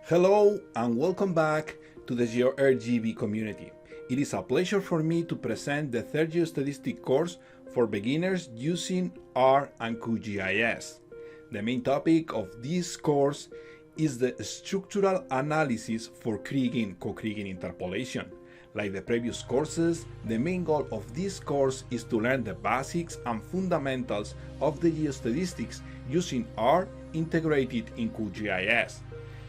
Hello and welcome back to the GeoRGB community. It is a pleasure for me to present the third Geostatistics course for beginners using R and QGIS. The main topic of this course is the structural analysis for Kriging, Cokriging interpolation. Like the previous courses, the main goal of this course is to learn the basics and fundamentals of the geostatistics using R integrated in QGIS.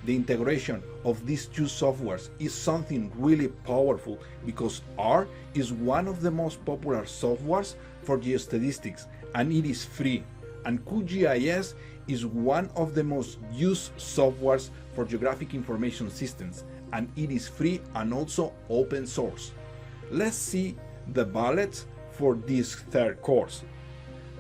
The integration of these two softwares is something really powerful because R is one of the most popular softwares for geostatistics and it is free, and QGIS is one of the most used softwares for geographic information systems and it is free and also open source. Let's see the bullets for this third course.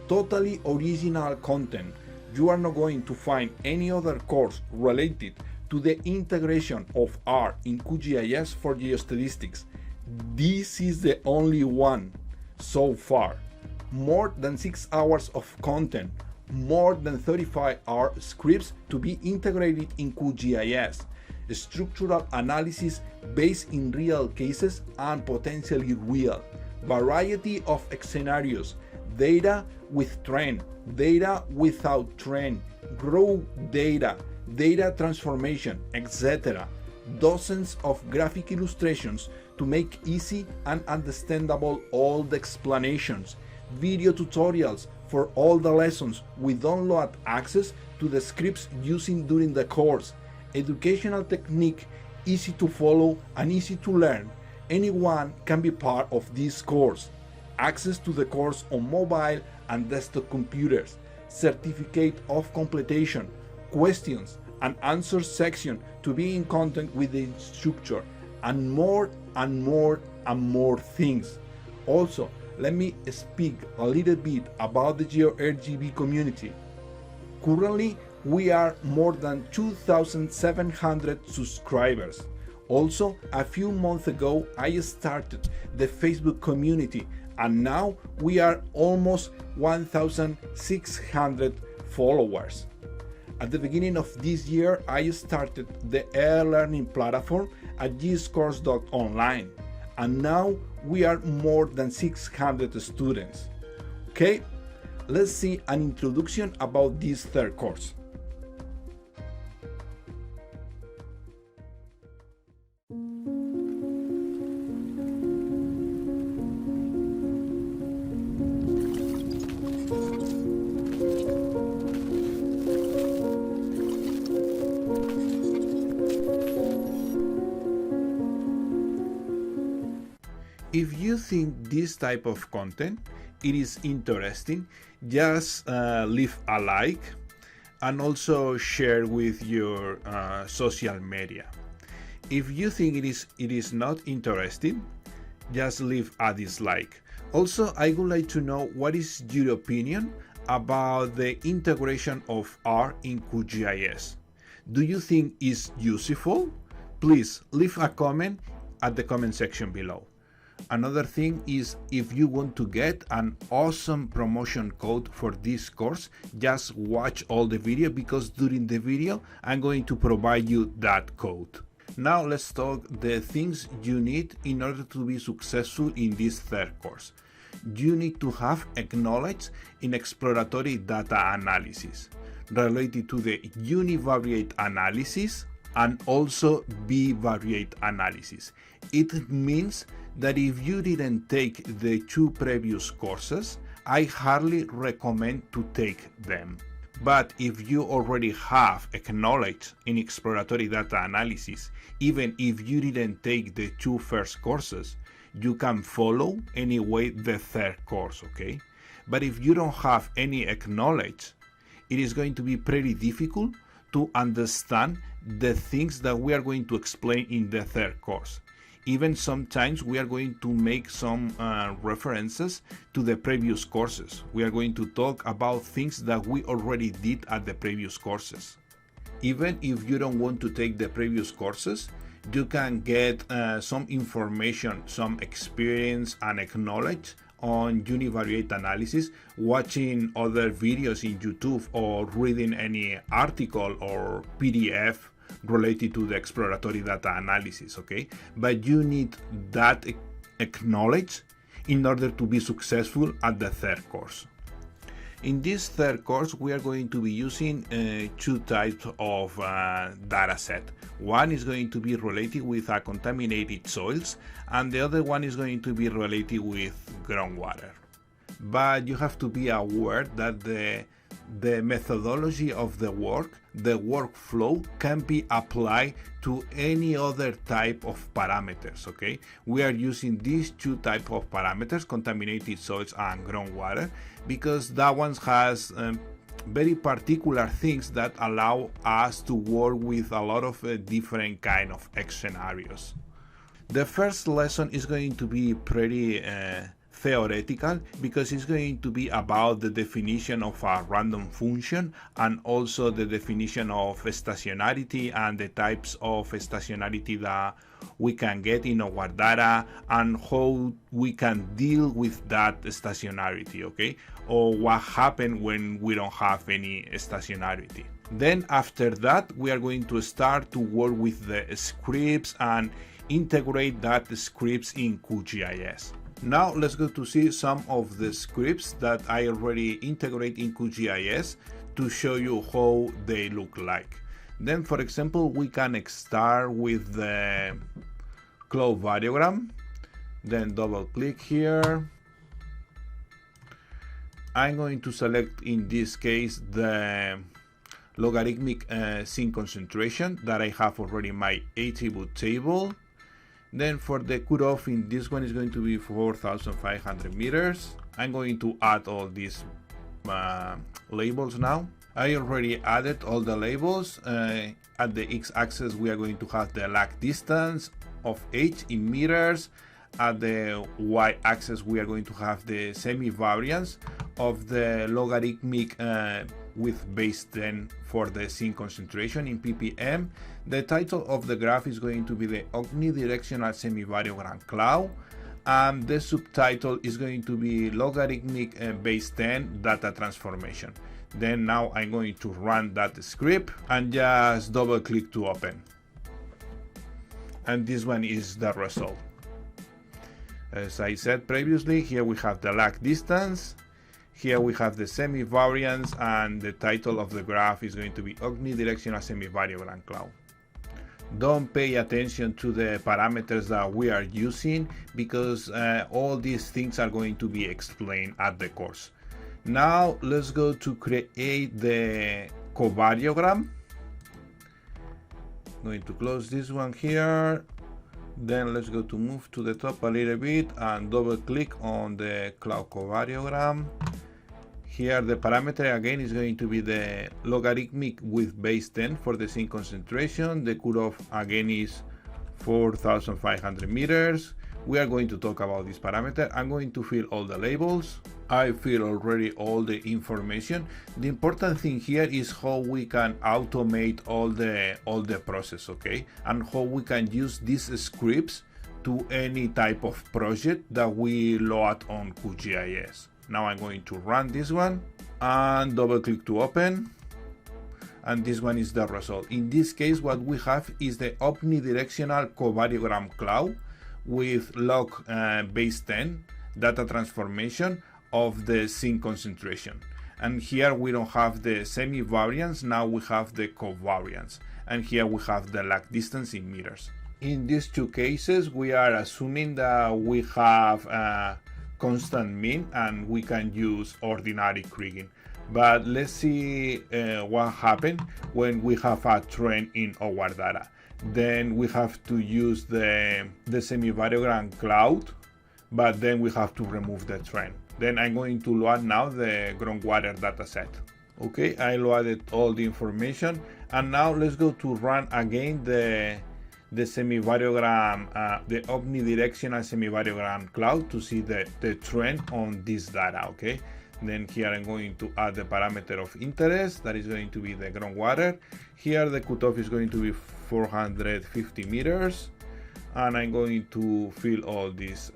Totally original content. You are not going to find any other course related to the integration of R in QGIS for geostatistics. This is the only one so far. More than 6 hours of content, more than 35 R scripts to be integrated in QGIS, structural analysis based in real cases and potentially real, variety of scenarios, data with trend, data without trend, raw data, data transformation, etc. Dozens of graphic illustrations to make easy and understandable all the explanations, video tutorials for all the lessons with download access to the scripts using during the course, educational technique, easy to follow and easy to learn. Anyone can be part of this course. Access to the course on mobile and desktop computers, certificate of completion, questions and answers section to be in contact with the instructor, and more and more and more things. Also, let me speak a little bit about the GeoRGB community. Currently, we are more than 2,700 subscribers. Also, a few months ago, I started the Facebook community, and now we are almost 1,600 followers. At the beginning of this year, I started the e-learning platform at gscourse.online, and now we are more than 600 students. Okay, let's see an introduction about this third course. If you think this type of content it is interesting, just leave a like and also share with your social media. If you think it is not interesting, just leave a dislike. Also, I would like to know what is your opinion about the integration of R in QGIS. Do you think it's useful? Please leave a comment at the comment section below. Another thing is, if you want to get an awesome promotion code for this course, just watch all the video because during the video I'm going to provide you that code. Now let's talk the things you need in order to be successful in this third course. You need to have knowledge in exploratory data analysis related to the univariate analysis and also bivariate analysis. It means that if you didn't take the two previous courses, I hardly recommend to take them. But if you already have a knowledge in exploratory data analysis, even if you didn't take the two first courses, you can follow anyway the third course, okay? But if you don't have any knowledge, it is going to be pretty difficult to understand the things that we are going to explain in the third course. Even sometimes we are going to make some references to the previous courses. We are going to talk about things that we already did at the previous courses. Even if you don't want to take the previous courses, you can get some information, some experience and knowledge on univariate analysis, watching other videos in YouTube or reading any article or PDF related to the exploratory data analysis, okay? But you need that acknowledged in order to be successful at the third course. In this third course, we are going to be using two types of data set. One is going to be related with contaminated soils, and the other one is going to be related with groundwater. But you have to be aware that the methodology of the work, the workflow, can be applied to any other type of parameters, okay? We are using these two types of parameters, contaminated soils and groundwater, because that one has very particular things that allow us to work with a lot of different kind of scenarios. The first lesson is going to be pretty theoretical, because it's going to be about the definition of a random function and also the definition of stationarity and the types of stationarity that we can get in our data and how we can deal with that stationarity, okay? Or what happens when we don't have any stationarity. Then after that, we are going to start to work with the scripts and integrate that scripts in QGIS. Now let's go to see some of the scripts that I already integrate in QGIS to show you how they look like. Then, for example, we can start with the cloud variogram. Then double click here. I'm going to select, in this case, the logarithmic zinc concentration that I have already in my attribute table. Then for the cutoff, in this one is going to be 4,500 meters. I'm going to add all these labels now. I already added all the labels. At the x-axis, we are going to have the lag distance of h in meters. At the y-axis, we are going to have the semi-variance of the logarithmic with base 10 for the zinc concentration in ppm. The title of the graph is going to be the Omnidirectional semi-variogram cloud, and the subtitle is going to be logarithmic base 10 data transformation. Then now I'm going to run that script and just double click to open. And this one is the result. As I said previously, here we have the lag distance. Here we have the semi-variance, and the title of the graph is going to be Omnidirectional semi-variogram cloud. Don't pay attention to the parameters that we are using, because all these things are going to be explained at the course. Now let's go to create the covariogram. I'm going to close this one here. Then let's go to move to the top a little bit and double click on the cloud covariogram. Here the parameter again is going to be the logarithmic with base 10 for the zinc concentration. The cutoff again is 4,500 meters. We are going to talk about this parameter. I'm going to fill all the labels. I fill already all the information. The important thing here is how we can automate all the process, okay? And how we can use these scripts to any type of project that we load on QGIS. Now I'm going to run this one and double click to open. And this one is the result. In this case, what we have is the omnidirectional covariogram cloud with log base 10 data transformation of the zinc concentration. And here we don't have the semi-variance, now we have the covariance. And here we have the lag distance in meters. In these two cases, we are assuming that we have a constant mean and we can use ordinary Kriging. But let's see what happens when we have a trend in our data. Then we have to use the semi-variogram cloud, but then we have to remove the trend. Then I'm going to load now the groundwater dataset. Okay, I loaded all the information, and now let's go to run again the semi-variogram, the omnidirectional semi-variogram cloud to see the trend on this data. Okay, then here I'm going to add the parameter of interest, that is going to be the groundwater. Here the cutoff is going to be 450 meters, and I'm going to fill all these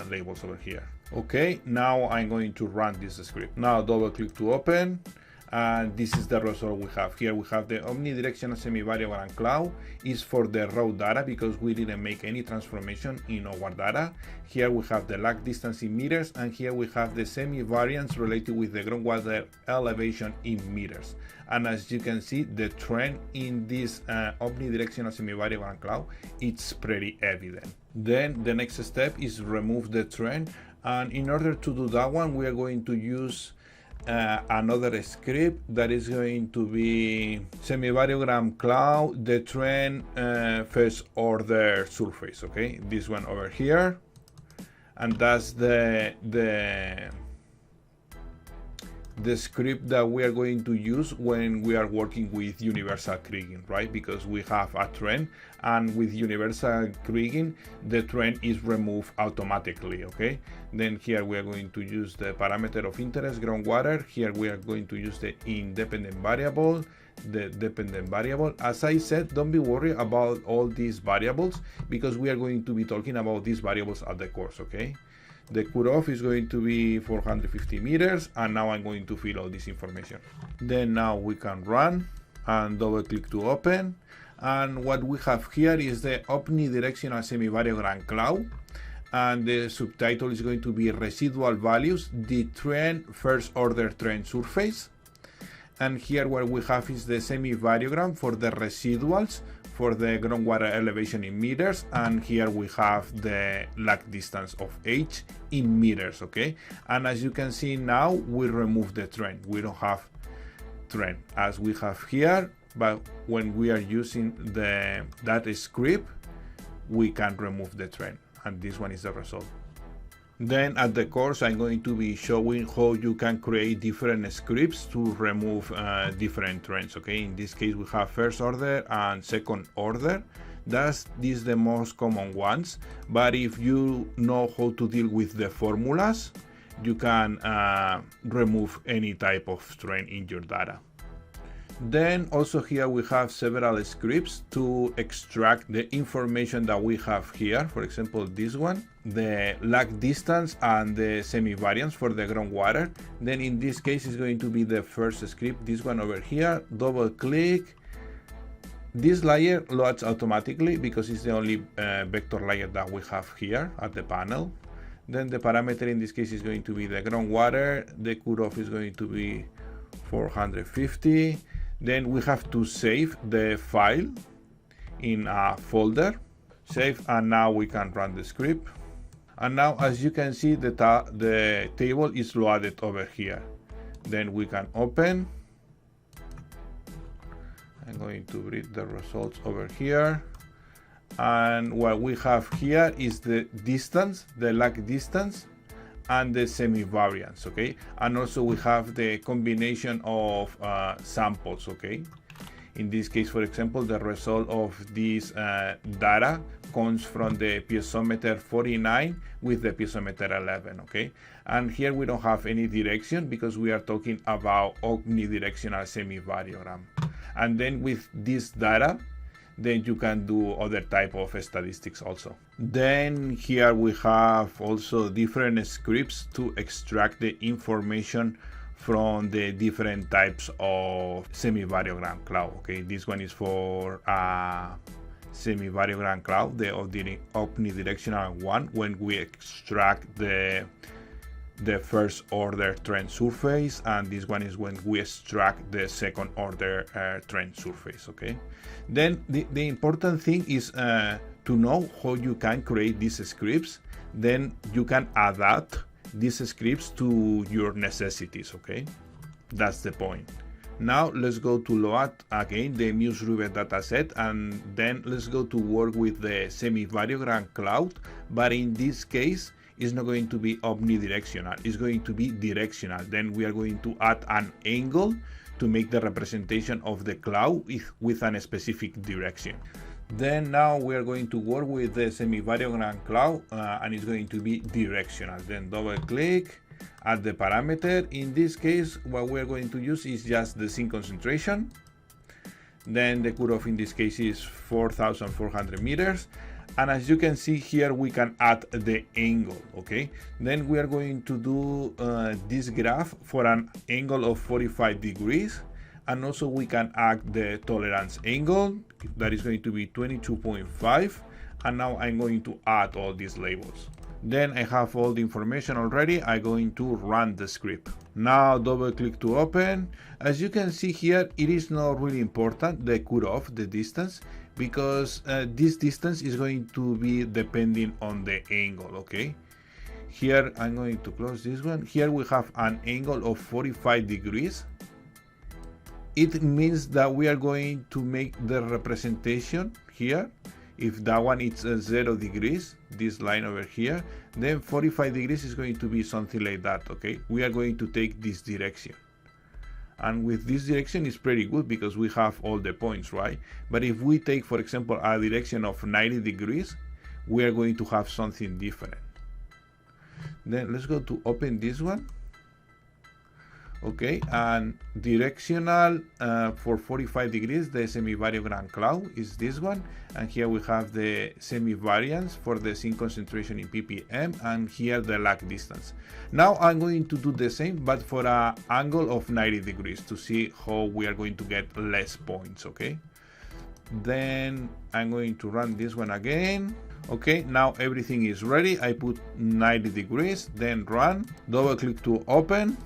labels over here. Okay, now I'm going to run this script. Now double click to open, And this is the result we have. Here we have the omnidirectional semi-variogram cloud is for the raw data because we didn't make any transformation in our data. Here we have the lag distance in meters, and here we have the semi-variance related with the groundwater elevation in meters. And as you can see, the trend in this omnidirectional semi-variogram cloud, it's pretty evident. Then the next step is remove the trend, and in order to do that one, we are going to use another script that is going to be semi-variogram cloud, the trend first order surface. Okay, this one over here, and that's the script that we are going to use when we are working with universal Kriging, right? Because we have a trend, and with universal Kriging, the trend is removed automatically, okay? Then here we are going to use the parameter of interest, groundwater. Here we are going to use the independent variable, the dependent variable. As I said, don't be worried about all these variables because we are going to be talking about these variables at the course, okay? The cutoff is going to be 450 meters, and now I'm going to fill all this information. Then now we can run and double click to open. And what we have here is the omnidirectional semi-variogram cloud. And the subtitle is going to be residual values, the trend first order trend surface. And here what we have is the semi-variogram for the residuals for the groundwater elevation in meters, and here we have the lag distance of h in meters, okay? And as you can see now, we remove the trend. We don't have trend as we have here, but when we are using that script, we can remove the trend, and this one is the result. Then at the course, I'm going to be showing how you can create different scripts to remove different trends, okay? In this case, we have first order and second order. These the most common ones, but if you know how to deal with the formulas, you can remove any type of trend in your data. Then also here we have several scripts to extract the information that we have here. For example, this one, the lag distance and the semi-variance for the groundwater. Then in this case is going to be the first script, this one over here. Double click. This layer loads automatically because it's the only vector layer that we have here at the panel. Then the parameter in this case is going to be the groundwater. The cutoff is going to be 450. Then we have to save the file in a folder. Save, and now we can run the script. And now, as you can see, the table is loaded over here. Then we can open. I'm going to read the results over here. And what we have here is the distance, the lag distance, and the semi-variance, okay? And also we have the combination of samples, okay? In this case, for example, the result of this data comes from the piezometer 49 with the piezometer 11, okay? And here we don't have any direction because we are talking about omnidirectional semi-variogram. And then with this data, then you can do other type of statistics also. Then here we have also different scripts to extract the information from the different types of semi-variogram cloud. Okay, this one is for semi-variogram cloud, the omnidirectional one, when we extract the first order trend surface, and this one is when we extract the second order trend surface. Okay, then the important thing is to know how you can create these scripts. Then you can adapt these scripts to your necessities. Okay, that's the point. Now let's go to load again the Muse-River dataset, and then let's go to work with the semi-variogram cloud, but in this case it's not going to be omnidirectional, it's going to be directional. Then we are going to add an angle to make the representation of the cloud with a specific direction. Then now we are going to work with the semi-variogram cloud, and it's going to be directional. Then double click, add the parameter. In this case, what we're going to use is just the zinc concentration. Then the cutoff in this case is 4,400 meters. And as you can see here, we can add the angle, okay? Then we are going to do this graph for an angle of 45 degrees. And also we can add the tolerance angle, that is going to be 22.5. And now I'm going to add all these labels. Then I have all the information already. I'm going to run the script. Now double click to open. As you can see here, it is not really important, the cutoff, the distance, because this distance is going to be depending on the angle, okay? Here I'm going to close this one. Here we have an angle of 45 degrees. It means that we are going to make the representation here. If that one is 0 degrees, this line over here, then 45 degrees is going to be something like that, okay? We are going to take this direction. And with this direction is pretty good because we have all the points, right? But if we take, for example, a direction of 90 degrees, we are going to have something different. Then let's go to open this one. Okay, and directional for 45 degrees, the semi-variogram cloud is this one. And here we have the semi-variance for the zinc concentration in ppm, and here the lag distance. Now I'm going to do the same, but for an angle of 90 degrees to see how we are going to get less points, okay? Then I'm going to run this one again. Okay, now everything is ready. I put 90 degrees, then run, double click to open.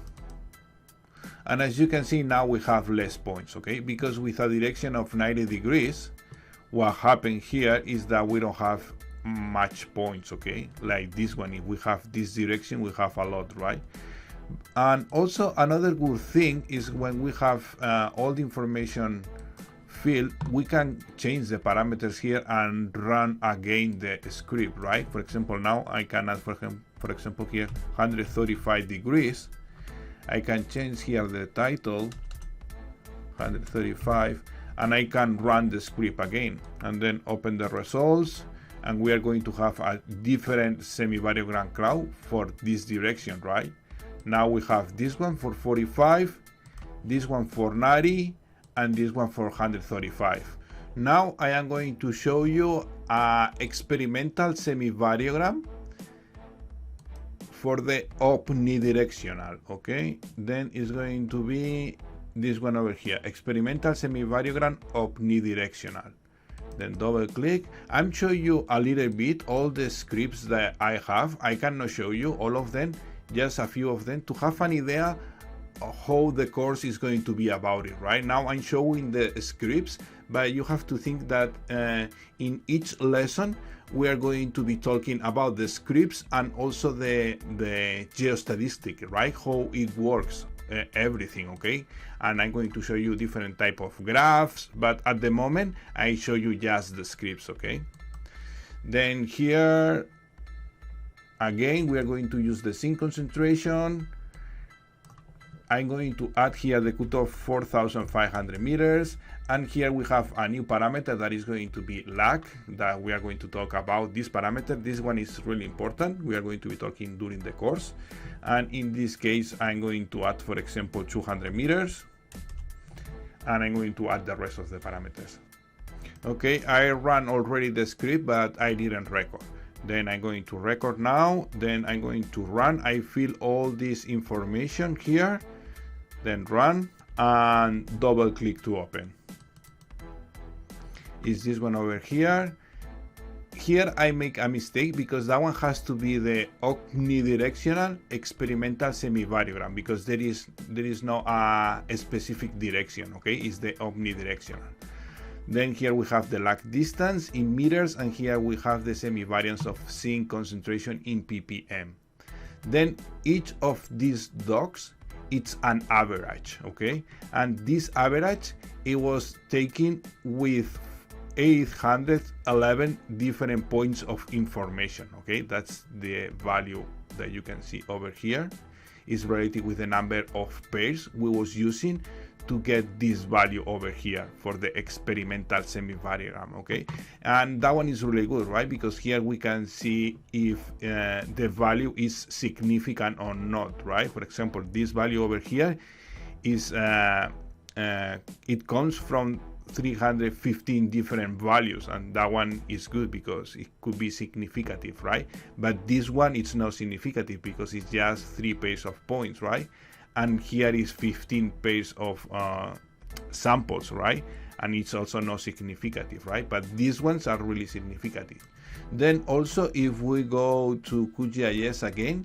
And as you can see, now we have less points, okay? Because with a direction of 90 degrees, what happened here is that we don't have much points, okay? Like this one, if we have this direction, we have a lot, right? And also another good thing is when we have all the information filled, we can change the parameters here and run again the script, right? For example, now I can add, for example, here 135 degrees. I can change here the title 135, and I can run the script again and then open the results, and we are going to have a different semi-variogram cloud for this direction, right? Now we have this one for 45, this one for 90, and this one for 135. Now I am going to show you an experimental semi-variogram for the omnidirectional, okay? Then it's going to be this one over here, experimental semi-variogram omnidirectional. Then double click. I'm showing you a little bit all the scripts that I have. I cannot show you all of them, just a few of them to have an idea of how the course is going to be about it. Right now I'm showing the scripts, but you have to think that in each lesson we are going to be talking about the scripts and also the geostatistics, right? How it works, everything, okay? And I'm going to show you different type of graphs, but at the moment I show you just the scripts, okay? Then here again we are going to use the zinc concentration. I'm going to add here the cutoff 4,500 meters, and here we have a new parameter that is going to be lag, that we are going to talk about this parameter. This one is really important. We are going to be talking during the course, and in this case I'm going to add, for example, 200 meters, and I'm going to add the rest of the parameters. Okay, I ran already the script, but I didn't record. Then I'm going to record now, then I'm going to run. I fill all this information here, then run, and double click to open. Is this one over here? Here I make a mistake because that one has to be the omnidirectional experimental semi-variogram, because there is no a specific direction, okay? It's the omnidirectional. Then here we have the lag distance in meters, and here we have the semi-variance of zinc concentration in ppm. Then each of these dots, it's an average, okay? And this average, it was taken with 811 different points of information, okay? That's the value that you can see over here. Is related with the number of pairs we was using to get this value over here for the experimental semi-variogram, okay? And that one is really good, right? Because here we can see if the value is significant or not, right? For example, this value over here is it comes from 315 different values, and that one is good because it could be significative, right? But this one, it's not significative because it's just 3 pairs of points, right? And here is 15 pairs of samples, right? And it's also not significative, right? But these ones are really significative. Then also, if we go to QGIS again,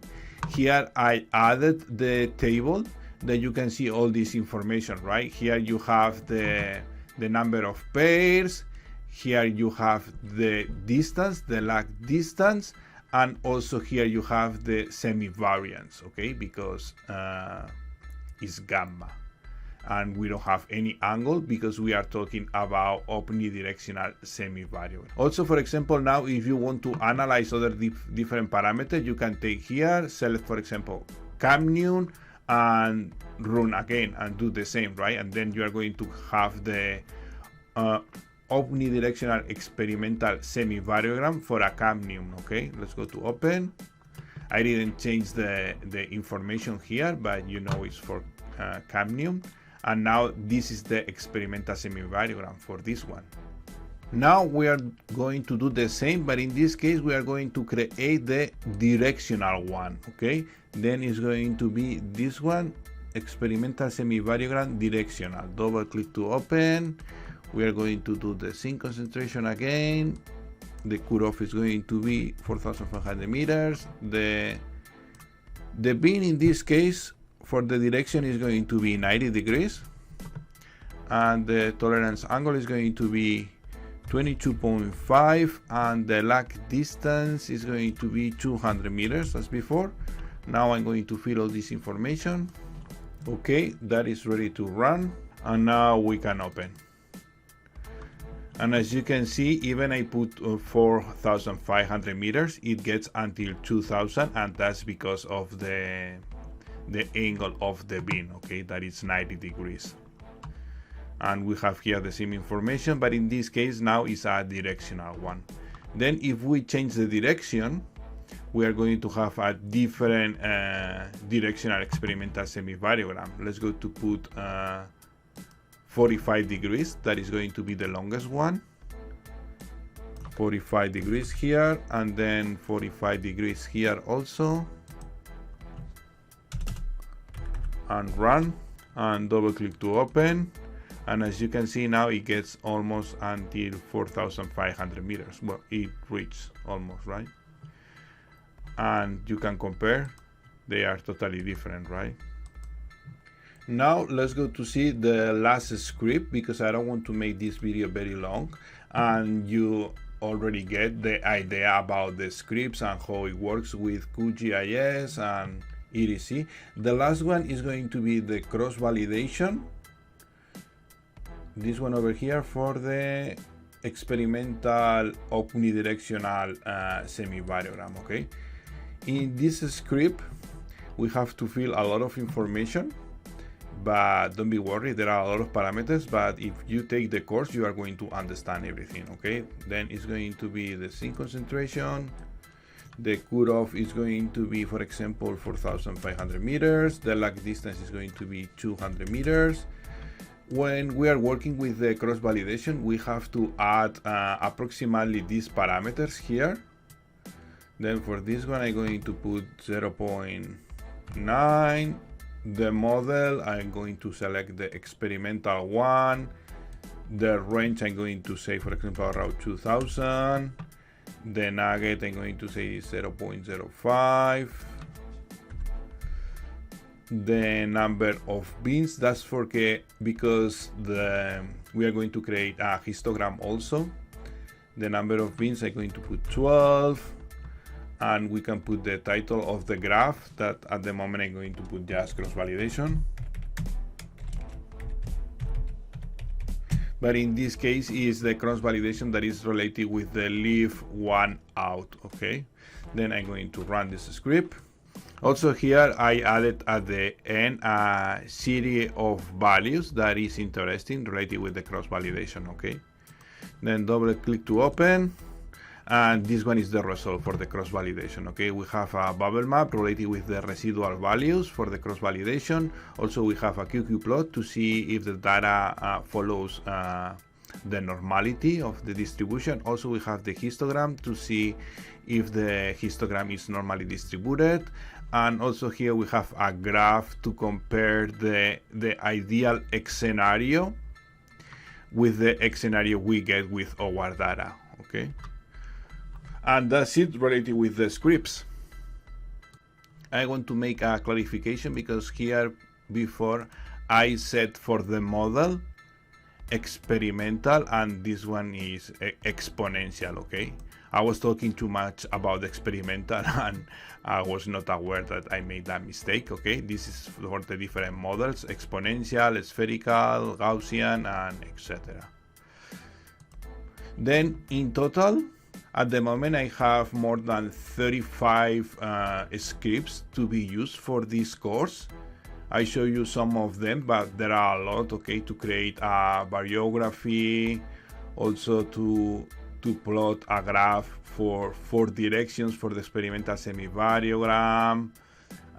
here I added the table that you can see all this information, right? Here you have the number of pairs, here you have the distance, the lag distance, and also here you have the semi-variance, okay? Because it's gamma. And we don't have any angle because we are talking about omnidirectional semi-variable. Also, for example, now if you want to analyze other different parameters, you can take here, select, for example, cadmium, and run again and do the same, right? And then you are going to have the omnidirectional experimental semi-variogram for a cadmium, okay? Let's go to open. I didn't change the information here, but you know it's for cadmium. And now this is the experimental semi-variogram for this one. Now we are going to do the same, but in this case we are going to create the directional one, okay? Then it's going to be this one, experimental semi-variogram directional. Double click to open. We are going to do the zinc concentration again. The cutoff is going to be 4,500 meters. The bin in this case for the direction is going to be 90 degrees. And the tolerance angle is going to be 22.5, and the lag distance is going to be 200 meters as before. Now I'm going to fill all this information. Okay, that is ready to run, and now we can open. And as you can see, even I put 4,500 meters, it gets until 2,000, and that's because of the angle of the bin, okay, that is 90 degrees. And we have here the same information, but in this case now is a directional one. Then if we change the direction, we are going to have a different directional experimental semi-variogram. Let's go to put 45 degrees. That is going to be the longest one. 45 degrees here, and then 45 degrees here also. And run, and double click to open. And as you can see now, it gets almost until 4,500 meters. Well, it reached almost, right? And you can compare, they are totally different, right? Now let's go to see the last script, because I don't want to make this video very long, and you already get the idea about the scripts and how it works with QGIS and etc. The last one is going to be the cross validation. This one over here for the experimental omnidirectional semi-variogram, okay? In this script, we have to fill a lot of information, but don't be worried, there are a lot of parameters, but if you take the course, you are going to understand everything, okay? Then it's going to be the zinc concentration. The cutoff is going to be, for example, 4,500 meters. The lag distance is going to be 200 meters. When we are working with the cross validation, we have to add approximately these parameters here. Then for this one, I'm going to put 0.9. The model, I'm going to select the experimental one. The range, I'm going to say, for example, around 2000. The nugget, I'm going to say 0.05. The number of bins, that's because we are going to create a histogram also. The number of bins, I'm going to put 12, and we can put the title of the graph that at the moment I'm going to put just cross validation. But in this case is the cross validation that is related with the leave one out, okay? Then I'm going to run this script. Also here I added at the end a series of values that is interesting related with the cross validation, okay? Then double click to open, and this one is the result for the cross validation, okay? We have a bubble map related with the residual values for the cross validation. Also we have a QQ plot to see if the data follows the normality of the distribution. Also, we have the histogram to see if the histogram is normally distributed. And also here we have a graph to compare the ideal X scenario with the X scenario we get with our data, okay? And that's it related with the scripts. I want to make a clarification because here before I set for the model experimental and this one is exponential, okay? I was talking too much about experimental and I was not aware that I made that mistake, okay? This is for the different models, exponential, spherical, Gaussian, and etc. Then in total, at the moment I have more than 35 scripts to be used for this course. I show you some of them, but there are a lot, okay, to create a variography, also to plot a graph for 4 directions for the experimental semi-variogram,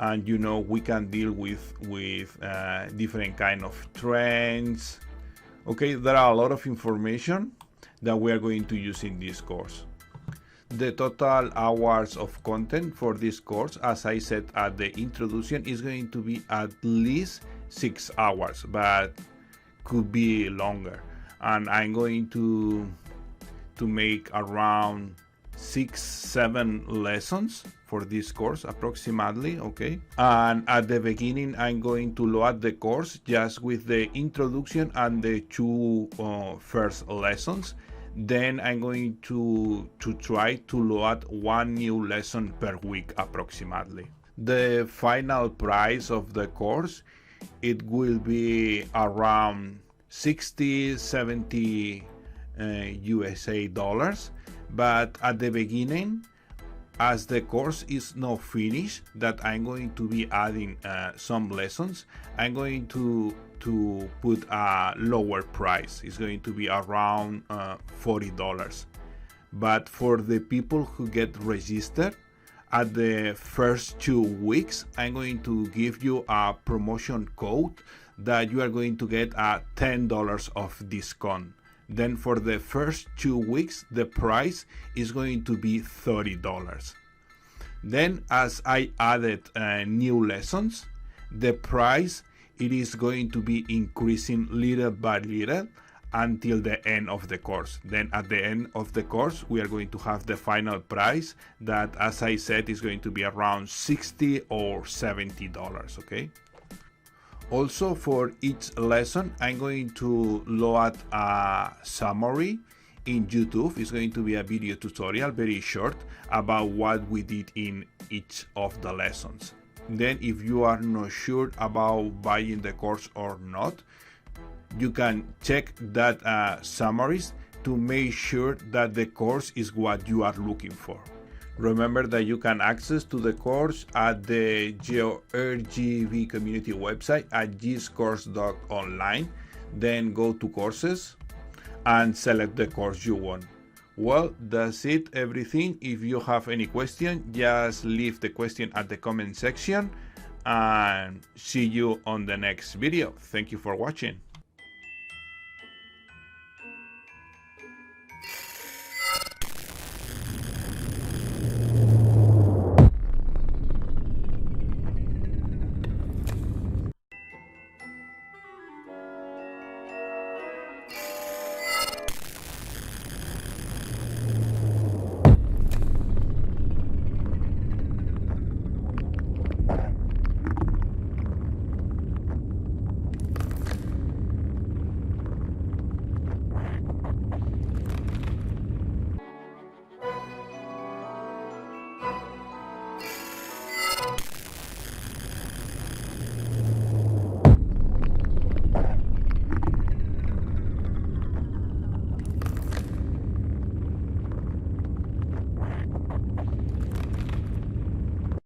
and you know we can deal with different kind of trends. Okay, there are a lot of information that we are going to use in this course. The total hours of content for this course, as I said at the introduction, is going to be at least 6 hours, but could be longer. And I'm going to make around 6-7 lessons for this course approximately, okay? And at the beginning I'm going to load the course just with the introduction and the 2 first lessons. Then I'm going to try to load 1 new lesson per week approximately. The final price of the course, it will be around 60-70 USA dollars, but at the beginning, as the course is not finished, that I'm going to be adding some lessons, I'm going to put a lower price. It's going to be around $40. But for the people who get registered at the first 2 weeks, I'm going to give you a promotion code that you are going to get a $10 of discount. Then for the first 2 weeks, the price is going to be $30. Then as I added new lessons, the price, it is going to be increasing little by little until the end of the course. Then at the end of the course, we are going to have the final price that, as I said, is going to be around $60 or $70, okay? Also, for each lesson, I'm going to load a summary in YouTube. It's going to be a video tutorial, very short, about what we did in each of the lessons. Then if you are not sure about buying the course or not, you can check that summaries to make sure that the course is what you are looking for. Remember that you can access to the course at the GeoRGB Community website at gscourse.online. Then go to courses and select the course you want. Well, that's it, everything. If you have any question, just leave the question at the comment section and see you on the next video. Thank you for watching.